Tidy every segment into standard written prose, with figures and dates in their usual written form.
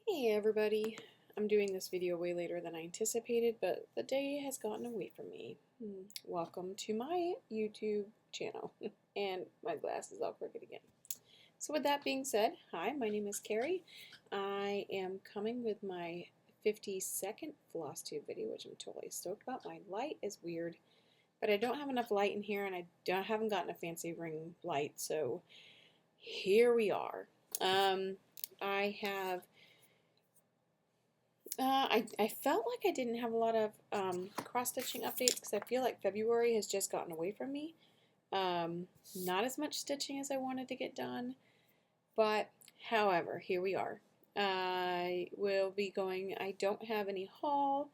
Hey everybody, I'm doing this video way later than I anticipated, but the day has gotten away from me. Welcome to my YouTube channel. And my glass is all crooked again. So with that being said, hi, my name is Carrie. I am coming with my 50-second floss tube video, which I'm totally stoked about. My light is weird, but I don't have enough light in here, and I haven't gotten a fancy ring light, so here we are. I have I felt like I didn't have a lot of cross-stitching updates because I feel like February has just gotten away from me. Not as much stitching as I wanted to get done, but however, here we are. I will be going, I don't have any haul.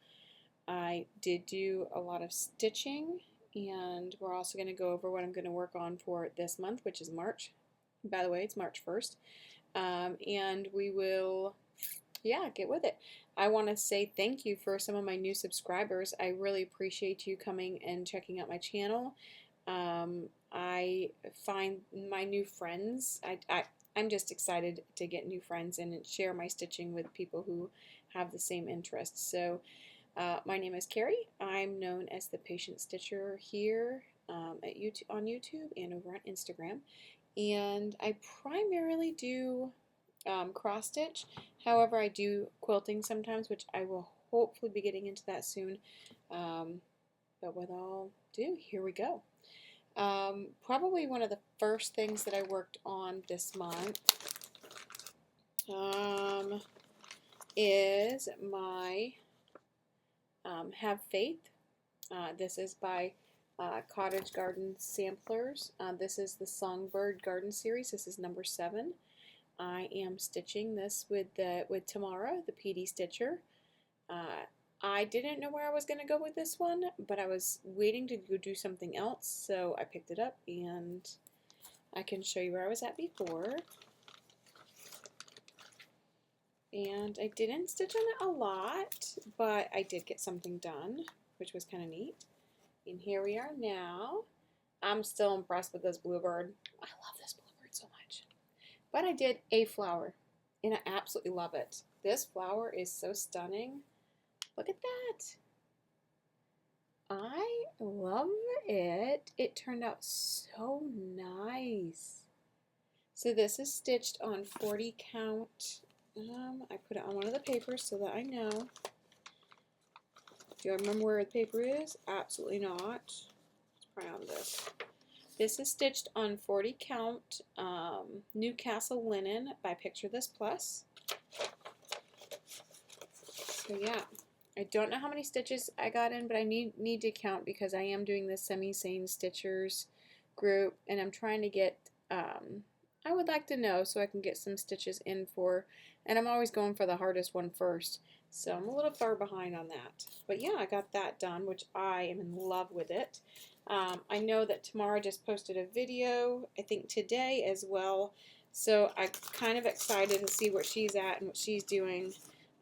I did do a lot of stitching, and we're also going to go over what I'm going to work on for this month, which is March. By the way, it's March 1st. And we will, yeah, get with it. I want to say thank you for some of my new subscribers. I really appreciate you coming and checking out my channel. I find my new friends, I'm just excited to get new friends and share my stitching with people who have the same interests. So my name is Carrie. I'm known as the Patient Stitcher here on YouTube and over on Instagram. And I primarily do cross stitch. However, I do quilting sometimes, which I will hopefully be getting into that soon. But with all due, here we go. Probably one of the first things that I worked on this month is my Have Faith. This is by Cottage Garden Samplers. This is the Songbird Garden Series. This is number 7. I am stitching this with Tamara, the PD Stitcher. I didn't know where I was going to go with this one, but I was waiting to go do something else, so I picked it up, and I can show you where I was at before. And I didn't stitch on it a lot, but I did get something done, which was kind of neat. And here we are now. I'm still impressed with this bluebird. I love this bluebird so much. But I did a flower, and I absolutely love it. This flower is so stunning. Look at that. I love it. It turned out so nice. So this is stitched on 40 count. I put it on one of the papers so that I know. Do I remember where the paper is? Absolutely not. Let's try on this. This is stitched on 40 count Newcastle linen by Picture This Plus. So yeah, I don't know how many stitches I got in, but I need to count because I am doing this Semi-Sane Stitchers group, and I'm trying to get, I would like to know so I can get some stitches in for, and I'm always going for the hardest one first. So I'm a little far behind on that. But yeah, I got that done, which I am in love with it. I know that Tamara just posted a video, I think today as well. So I'm kind of excited to see where she's at and what she's doing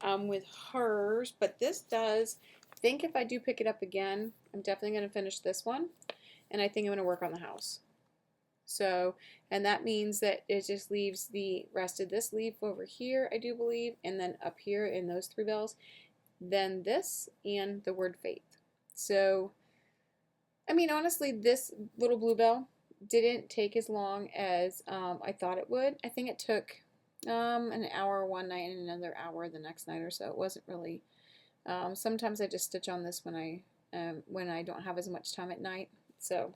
with hers. But this does, I think if I do pick it up again, I'm definitely going to finish this one. And I think I'm going to work on the house. So, and that means that it just leaves the rest of this leaf over here, I do believe, and then up here in those 3 bells, then this and the word faith. So, I mean, honestly, this little bluebell didn't take as long as I thought it would. I think it took an hour one night and another hour the next night or so. It wasn't really, sometimes I just stitch on this when I don't have as much time at night. So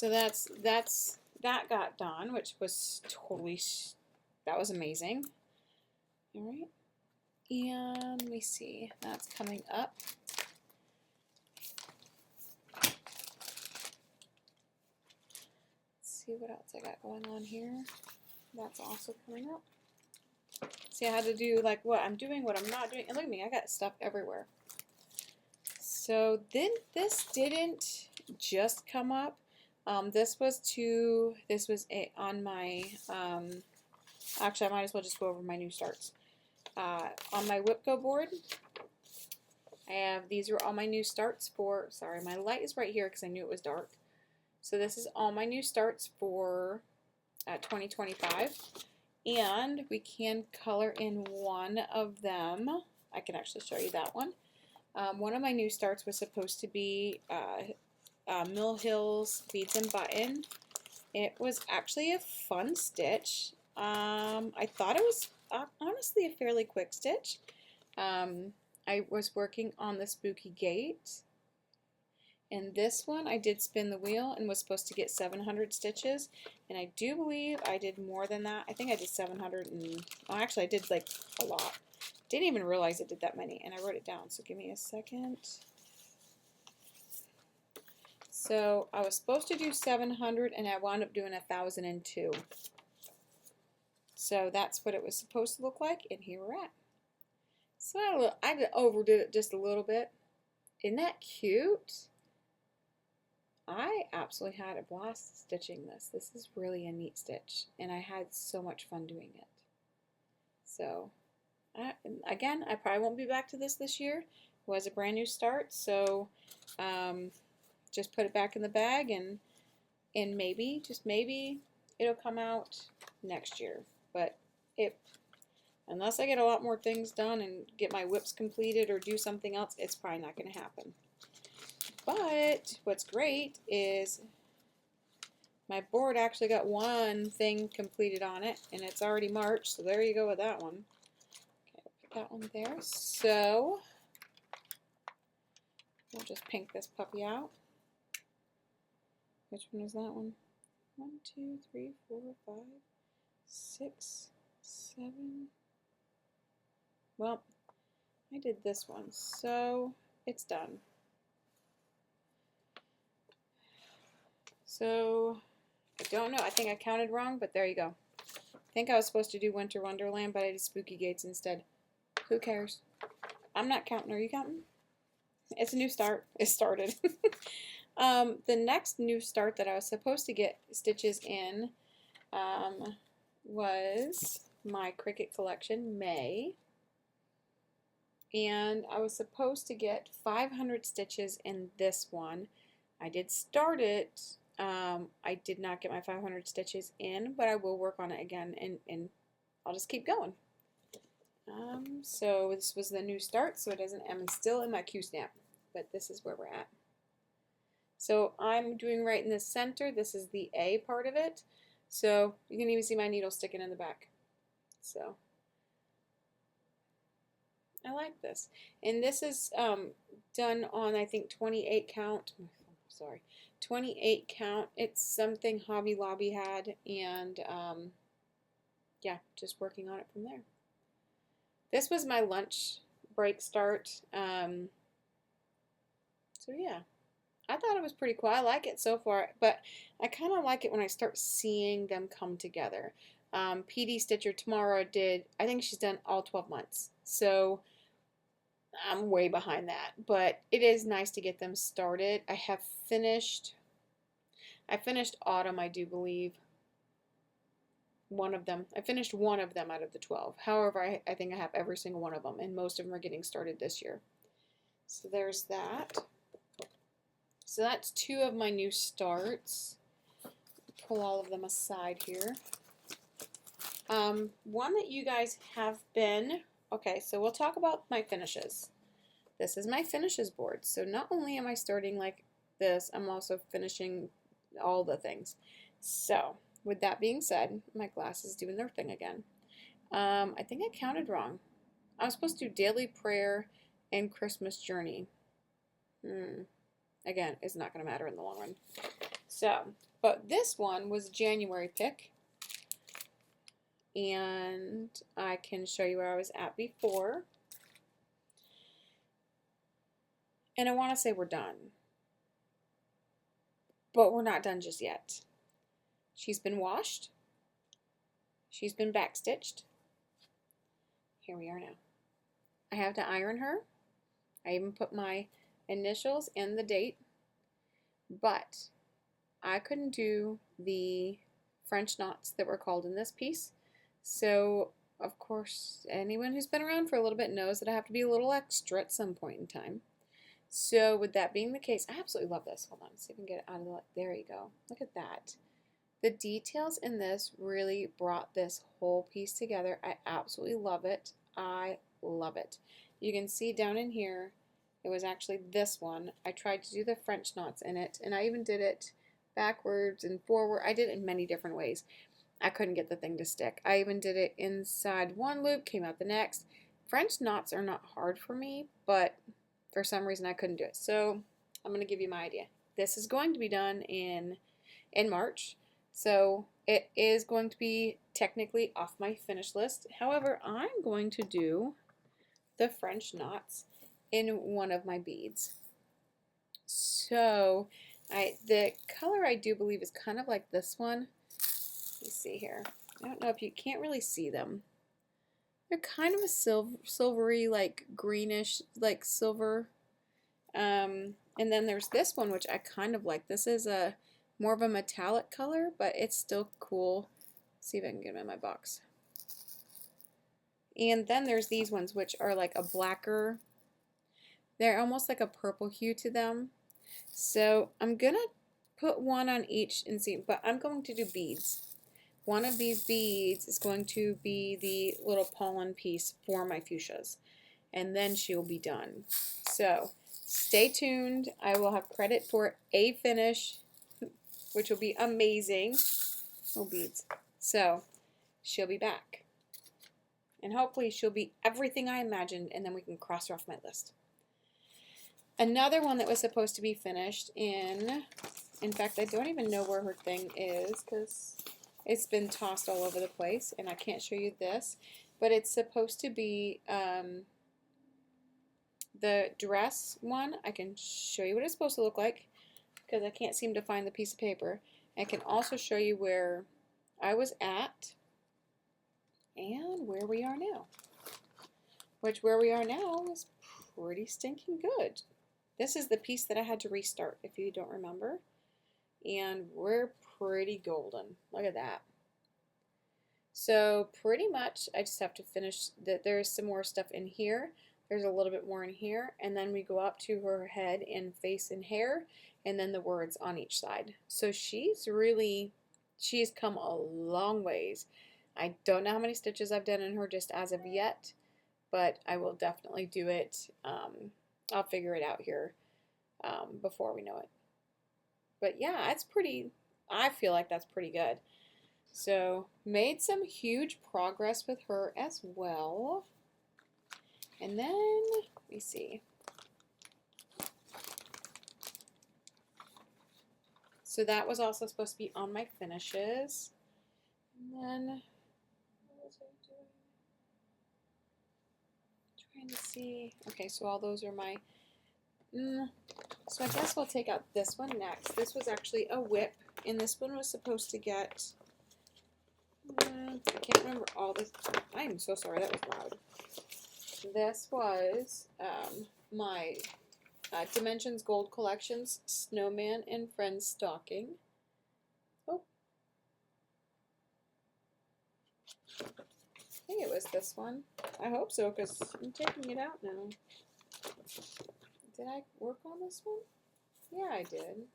that got done, which was totally, that was amazing. All right, and let me see, that's coming up. Let's see what else I got going on here. That's also coming up. See, I had to do like what I'm doing, what I'm not doing, and look at me, I got stuff everywhere. So then this didn't just come up. This was on my, actually I might as well just go over my new starts. On my Whipco board, I have, these are all my new starts for, sorry, my light is right here because I knew it was dark. So this is all my new starts for 2025. And we can color in one of them. I can actually show you that one. One of my new starts was supposed to be Mill Hills Beads and Button. It was actually a fun stitch. I thought it was honestly a fairly quick stitch. I was working on the Spooky Gate. And this one I did spin the wheel and was supposed to get 700 stitches. And I do believe I did more than that. I think I did 700 and, oh, actually I did like a lot. Didn't even realize I did that many, and I wrote it down, so give me a second. So I was supposed to do 700 and I wound up doing 1,002. So that's what it was supposed to look like, and here we're at. So I overdid it just a little bit. Isn't that cute? I absolutely had a blast stitching this. This is really a neat stitch, and I had so much fun doing it. So, again, I probably won't be back to this year. It was a brand new start, so just put it back in the bag, and maybe, just maybe, it'll come out next year. But unless I get a lot more things done and get my whips completed or do something else, it's probably not going to happen. But what's great is my board actually got one thing completed on it, and it's already March, so there you go with that one. Okay, put that one there. So we'll just pink this puppy out. Which one is that one? 1, 2, 3, 4, 5, 6, 7. Well, I did this one, so it's done. So, I don't know. I think I counted wrong, but there you go. I think I was supposed to do Winter Wonderland, but I did Spooky Gates instead. Who cares? I'm not counting. Are you counting? It's a new start. It started. The next new start that I was supposed to get stitches in was my Cricut collection, May. And I was supposed to get 500 stitches in this one. I did start it. I did not get my 500 stitches in, but I will work on it again, and I'll just keep going. So this was the new start, so it doesn't, I'm still in my Q-snap, but this is where we're at. So I'm doing right in the center. This is the A part of it. So you can even see my needle sticking in the back. So I like this. And this is done on, I think, 28 count. Sorry, 28 count. It's something Hobby Lobby had, and yeah, just working on it from there. This was my lunch break start. So yeah, I thought it was pretty cool. I like it so far, but I kind of like it when I start seeing them come together. PD Stitcher tomorrow did, I think she's done all 12 months. So I'm way behind that, but it is nice to get them started. I finished Autumn, I do believe. One of them. I finished one of them out of the 12. However, I think I have every single one of them, and most of them are getting started this year. So there's that. So that's 2 of my new starts. Pull all of them aside here. One that you guys have been, okay, so we'll talk about my finishes. This is my finishes board. So not only am I starting like this, I'm also finishing all the things. So with that being said, my glass is doing their thing again. I think I counted wrong. I was supposed to do Daily Prayer and Christmas Journey. Again, it's not going to matter in the long run. So, but this one was a January pick. And I can show you where I was at before. And I want to say we're done. But we're not done just yet. She's been washed. She's been backstitched. Here we are now. I have to iron her. I even put my initials and the date. But I couldn't do the French knots that were called in this piece. So, of course, anyone who's been around for a little bit knows that I have to be a little extra at some point in time. So, with that being the case, I absolutely love this. Hold on, see if I can get it out of the light. There you go. Look at that. The details in this really brought this whole piece together. I absolutely love it. I love it. You can see down in here, it was actually this one. I tried to do the French knots in it, and I even did it backwards and forward. I did it in many different ways. I couldn't get the thing to stick. I even did it inside one loop, came out the next. French knots are not hard for me, but for some reason I couldn't do it. So I'm going to give you my idea. This is going to be done in March. So it is going to be technically off my finish list. However, I'm going to do the French knots in one of my beads. So the color I do believe is kind of like this one. Let me see here. I don't know if you can't really see them. They're kind of a silvery, like greenish, like silver. And then there's this one, which I kind of like. This is a more of a metallic color, but it's still cool. Let's see if I can get them in my box. And then there's these ones, which are like a blacker. They're almost like a purple hue to them. So I'm gonna put one on each and see, but I'm going to do beads. One of these beads is going to be the little pollen piece for my fuchsias, and then she'll be done. So stay tuned. I will have credit for a finish, which will be amazing. Oh, beads. So she'll be back, and hopefully she'll be everything I imagined, and then we can cross her off my list. Another one that was supposed to be finished in fact, I don't even know where her thing is because it's been tossed all over the place, and I can't show you this, but it's supposed to be the dress one. I can show you what it's supposed to look like because I can't seem to find the piece of paper. I can also show you where I was at and where we are now, which where we are now is pretty stinking good. This is the piece that I had to restart, if you don't remember, and we're pretty golden. Look at that. So pretty much I just have to finish that. There's some more stuff in here. There's a little bit more in here, and then we go up to her head and face and hair, and then the words on each side. So she's come a long ways. I don't know how many stitches I've done in her just as of yet, but I will definitely do it. I'll figure it out here before we know it. But yeah, it's pretty, I feel like that's pretty good. So made some huge progress with her as well. And then, let me see. So that was also supposed to be on my finishes. And then, what was I doing? Trying to see. Okay, so all those are my, so I guess we'll take out this one next. This was actually a whip, and this one was supposed to get, I can't remember all this. I am so sorry, that was loud. This was my Dimensions Gold Collections Snowman and Friends stocking. Oh. I think it was this one. I hope so, because I'm taking it out now. Did I work on this one? Yeah, I did.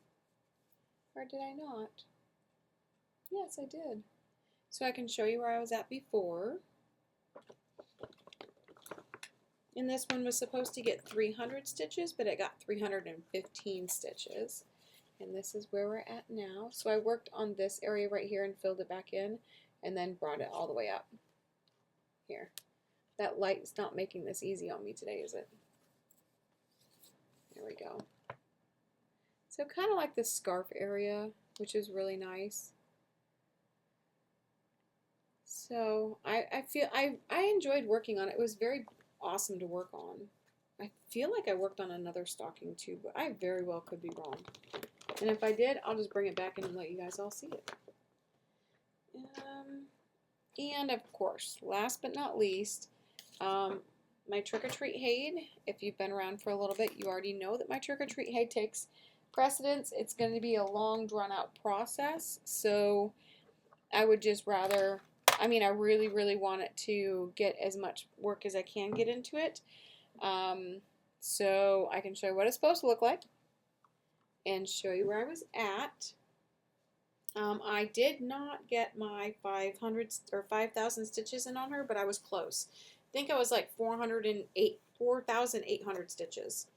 Or did I not? Yes, I did. So I can show you where I was at before. And this one was supposed to get 300 stitches, but it got 315 stitches. And this is where we're at now. So I worked on this area right here and filled it back in, and then brought it all the way up. Here. That light is not making this easy on me today, is it? There we go. So kind of like this scarf area, which is really nice. So I feel I enjoyed working on it. It was very awesome to work on. I feel like I worked on another stocking too, but I very well could be wrong. And if I did, I'll just bring it back in and let you guys all see it. And of course, last but not least, my trick-or-treat Haid. If you've been around for a little bit, you already know that my trick-or-treat Haid takes precedence. It's going to be a long, drawn-out process, so I would just rather, I mean, I really, really want it to get as much work as I can get into it, so I can show you what it's supposed to look like and show you where I was at. I did not get my 500 or 5,000 stitches in on her, but I was close. I think I was like 4,800 stitches.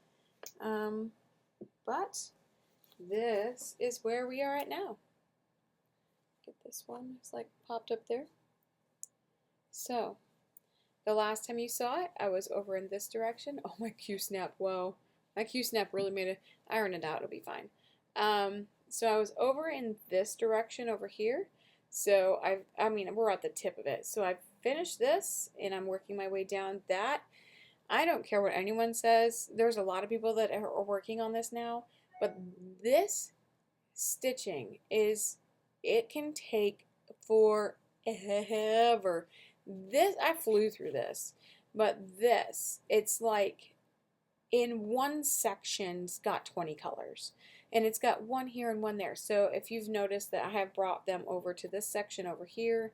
But this is where we are at now. Get this one, it's like popped up there. So, the last time you saw it, I was over in this direction. Oh, my Q-snap, whoa. My Q-snap really made it. Iron it out, it'll be fine. So I was over in this direction over here. So I mean, we're at the tip of it. So I've finished this, and I'm working my way down that. I don't care what anyone says. There's a lot of people that are working on this now. But this stitching it can take forever. This, I flew through this, but this, it's like in one section's got 20 colors, and it's got one here and one there. So if you've noticed that I have brought them over to this section over here,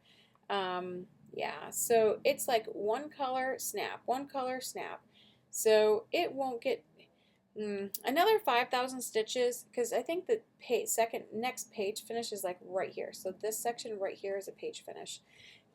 yeah, so it's like one color, snap, one color, snap. So it won't get another 5,000 stitches, because I think the next page finish is like right here. So this section right here is a page finish.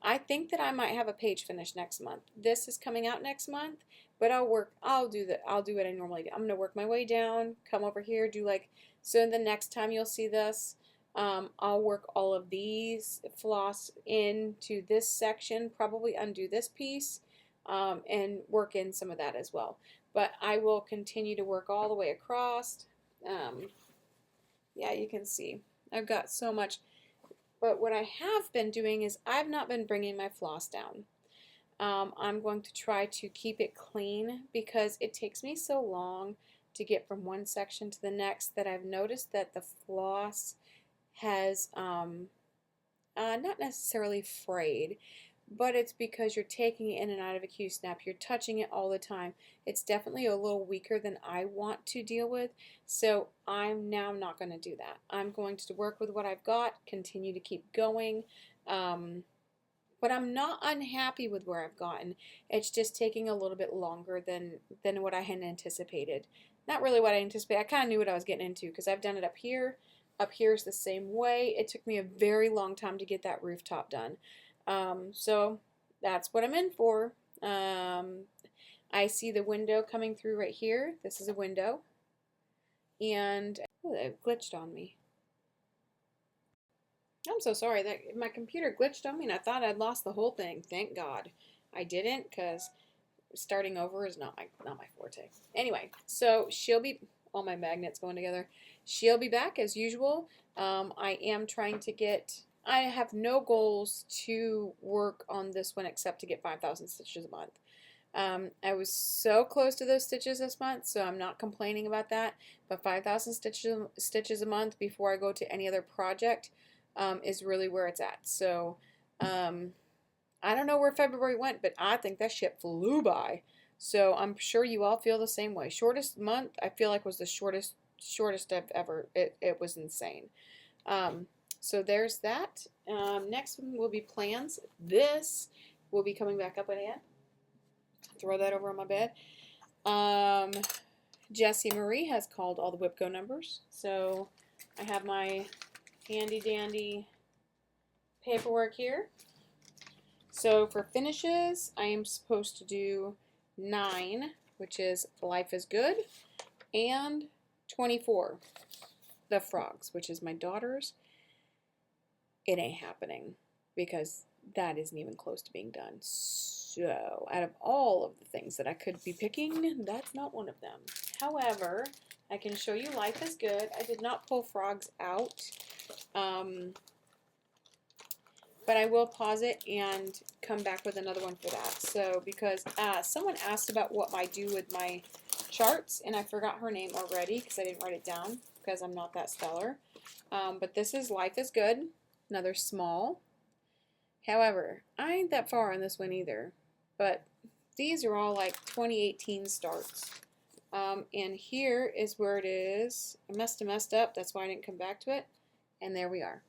I think that I might have a page finish next month. This is coming out next month, but I'll do what I normally do. I'm gonna work my way down, come over here, do like, so the next time you'll see this, I'll work all of these floss into this section, probably undo this piece, and work in some of that as well. But I will continue to work all the way across. Yeah, you can see I've got so much. But what I have been doing is I've not been bringing my floss down. I'm going to try to keep it clean because it takes me so long to get from one section to the next that I've noticed that the floss has not necessarily frayed, but it's because you're taking it in and out of a Q-snap. You're touching it all the time. It's definitely a little weaker than I want to deal with, so I'm now not going to do that. I'm going to work with what I've got, continue to keep going, but I'm not unhappy with where I've gotten. It's just taking a little bit longer than what I had anticipated. Not really what I anticipated. I kind of knew what I was getting into because I've done it up here. Up here is the same way. It took me a very long time to get that rooftop done. So that's what I'm in for. I see the window coming through right here. This is a window. And oh, it glitched on me. I'm so sorry that my computer glitched on me and I thought I'd lost the whole thing. Thank God I didn't, because starting over is not my forte. Anyway, so she'll be, all my magnets going together. She'll be back as usual. I am trying to get, I have no goals to work on this one except to get 5,000 stitches a month. I was so close to those stitches this month, so I'm not complaining about that. But 5,000 stitches a month before I go to any other project is really where it's at. So I don't know where February went, but I think that shit flew by. So I'm sure you all feel the same way. Shortest month I feel like was the shortest I've ever. It was insane. So there's that. Next one will be plans. This will be coming back up again. Throw that over on my bed. Jessie Marie has called all the WIPCO numbers. So I have my handy dandy paperwork here. So for finishes, I am supposed to do 9, which is Life is Good, and 24, the frogs, which is my daughter's. It ain't happening because that isn't even close to being done. So out of all of the things that I could be picking, that's not one of them. However, I can show you Life is Good. I did not pull frogs out, but I will pause it and come back with another one for that. So because someone asked about what I do with my charts, and I forgot her name already because I didn't write it down because I'm not that stellar. But this is Life is Good, another small. However, I ain't that far on this one either, but these are all like 2018 starts. And here is where it is. I messed up, that's why I didn't come back to it. And there we are.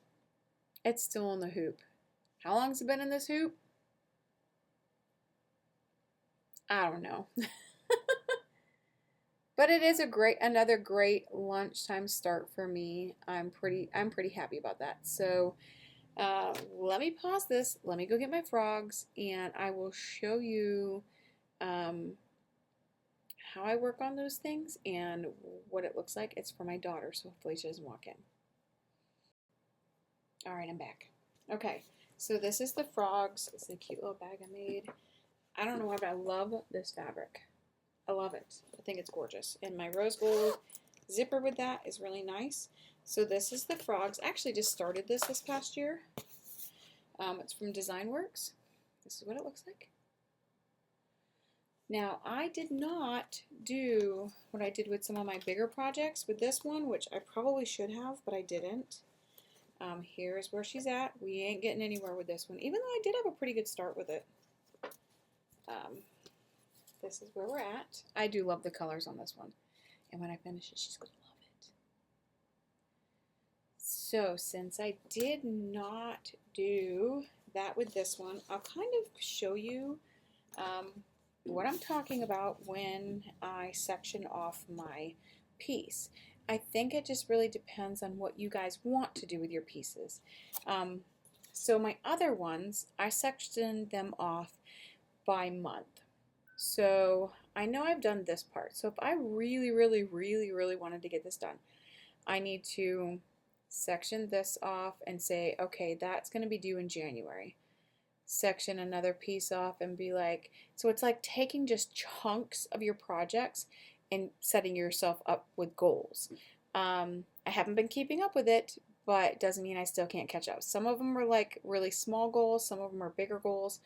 It's still in the hoop. How long has it been in this hoop? I don't know. But it is another great lunchtime start for me. I'm pretty happy about that. So let me pause this. Let me go get my frogs, and I will show you um, how I work on those things and what it looks like. It's for my daughter, so hopefully she doesn't walk in. All right, I'm back. Okay, so this is the frogs. It's a cute little bag I made. I don't know why, but I love this fabric. I love it. I think it's gorgeous. And my rose gold zipper with that is really nice. So this is the frogs. I actually just started this past year. It's from Design Works. This is what it looks like. Now, I did not do what I did with some of my bigger projects with this one, which I probably should have, but I didn't. Here's where she's at. We ain't getting anywhere with this one, even though I did have a pretty good start with it. This is where we're at. I do love the colors on this one. And when I finish it, she's going to love it. So since I did not do that with this one, I'll kind of show you what I'm talking about when I section off my piece. I think it just really depends on what you guys want to do with your pieces. So my other ones, I sectioned them off by month. So I know I've done this part. So if I really wanted to get this done, I need to section this off and say, okay, that's going to be due in January. Section another piece off and be like, so it's like taking just chunks of your projects and setting yourself up with goals. I haven't been keeping up with it, but it doesn't mean I still can't catch up. Some of them are like really small goals, some of them are bigger goals.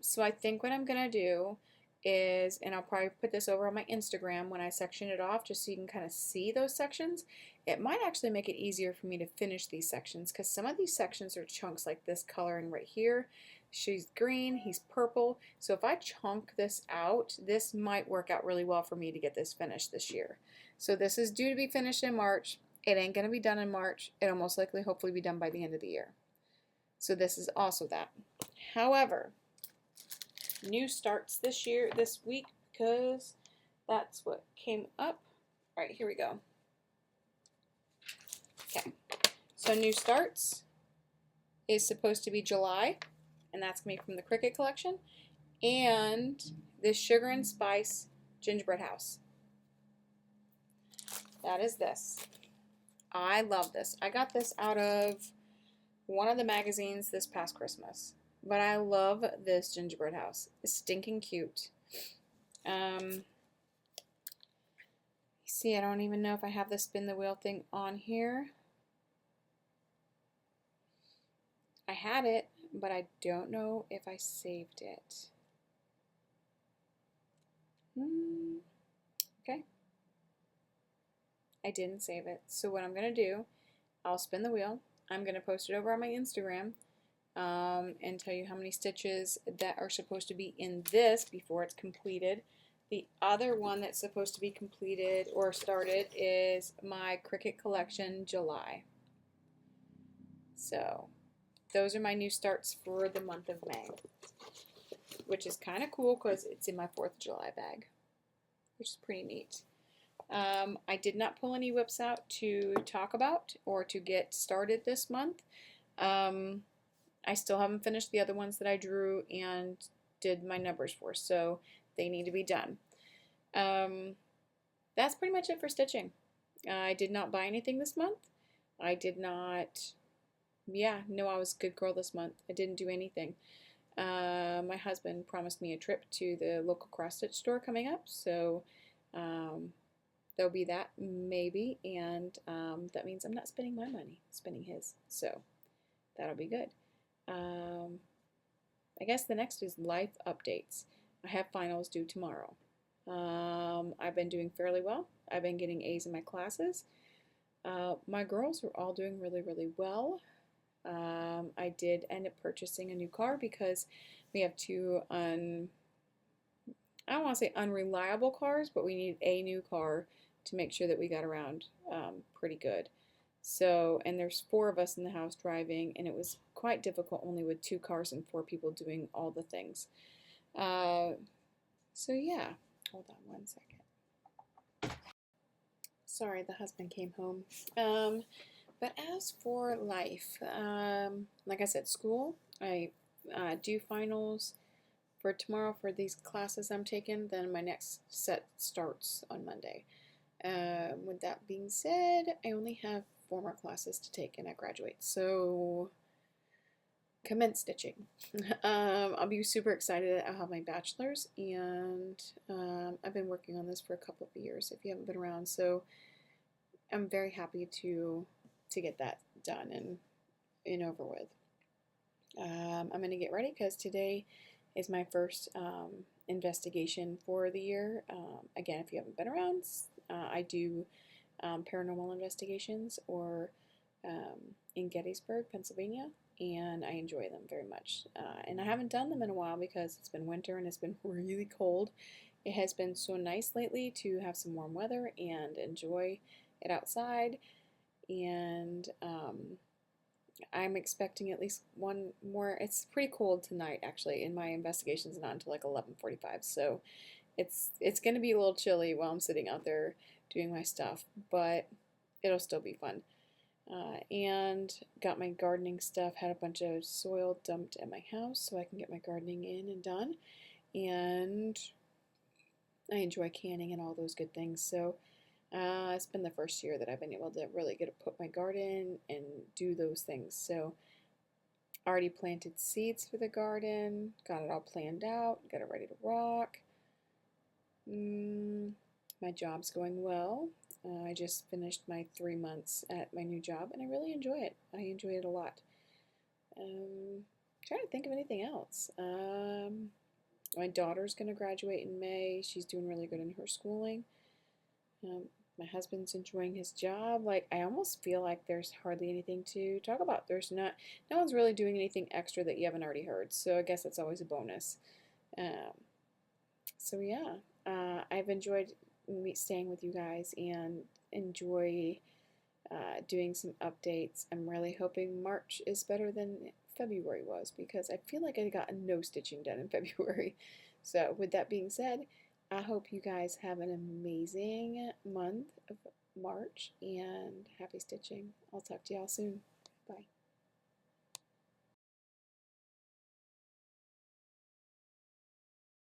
So I think what I'm going to do is, and I'll probably put this over on my Instagram when I section it off just so you can kind of see those sections. It might actually make it easier for me to finish these sections because some of these sections are chunks like this coloring right here. She's green, he's purple. So if I chunk this out, this might work out really well for me to get this finished this year. So this is due to be finished in March. It ain't going to be done in March. It'll most likely hopefully be done by the end of the year. So this is also that. However, new starts this week, because that's what came up. All right, here we go. Okay, so new starts is supposed to be July, and that's going to be from the Cricut collection, and this Sugar and Spice gingerbread house. That is this. I love this. I got this out of one of the magazines this past Christmas. But I love this gingerbread house. It's stinking cute. See, I don't even know if I have the spin the wheel thing on here. I had it, but I don't know if I saved it. Okay. I didn't save it. So what I'm going to do, I'll spin the wheel. I'm going to post it over on my Instagram. And tell you how many stitches that are supposed to be in this before it's completed. The other one that's supposed to be completed or started is my Cricut collection July. So those are my new starts for the month of May, which is kind of cool because it's in my 4th of July bag, which is pretty neat. I did not pull any whips out to talk about or to get started this month. I still haven't finished the other ones that I drew and did my numbers for, so they need to be done. That's pretty much it for stitching. I did not buy anything this month. I did not, no, I was a good girl this month. I didn't do anything. My husband promised me a trip to the local cross-stitch store coming up, so there'll be that maybe, and that means I'm not spending my money, spending his, so that'll be good. I guess the next is life updates. I have finals due tomorrow. I've been doing fairly well. I've been getting A's in my classes. My girls are all doing really well. I did end up purchasing a new car because we have two I don't want to say unreliable cars, but we need a new car to make sure that we got around pretty good. So, and there's 4 of us in the house driving, and it was quite difficult only with 2 cars and 4 people doing all the things. So yeah, hold on one second. Sorry, the husband came home. But as for life, like I said, school, I do finals for tomorrow for these classes I'm taking. Then my next set starts on Monday. With that being said, I only have 4 more classes to take and I graduate. So commence stitching. I'll be super excited. I'll have my bachelor's, and I've been working on this for a couple of years if you haven't been around. So I'm very happy to get that done and over with. I'm going to get ready because today is my first investigation for the year. Again, if you haven't been around, I do paranormal investigations or in Gettysburg, Pennsylvania, and I enjoy them very much. And I haven't done them in a while because it's been winter and it's been really cold. It has been so nice lately to have some warm weather and enjoy it outside. And I'm expecting at least one more. It's pretty cold tonight, actually, and my investigation's not until like 11:45, so it's going to be a little chilly while I'm sitting out there doing my stuff, but it'll still be fun. And got my gardening stuff, had a bunch of soil dumped at my house so I can get my gardening in and done. And I enjoy canning and all those good things. So it's been the first year that I've been able to really get to put my garden and do those things. So already planted seeds for the garden, got it all planned out, got it ready to rock. My job's going well. I just finished my 3 months at my new job, and I really enjoy it. I enjoy it a lot. Trying to think of anything else. My daughter's going to graduate in May. She's doing really good in her schooling. My husband's enjoying his job. Like, I almost feel like there's hardly anything to talk about. There's no one's really doing anything extra that you haven't already heard. So I guess that's always a bonus. So yeah, I've enjoyed staying with you guys and enjoy doing some updates. I'm really hoping March is better than February was because I feel like I got no stitching done in February. So with that being said, I hope you guys have an amazing month of March and happy stitching. I'll talk to y'all soon. Bye.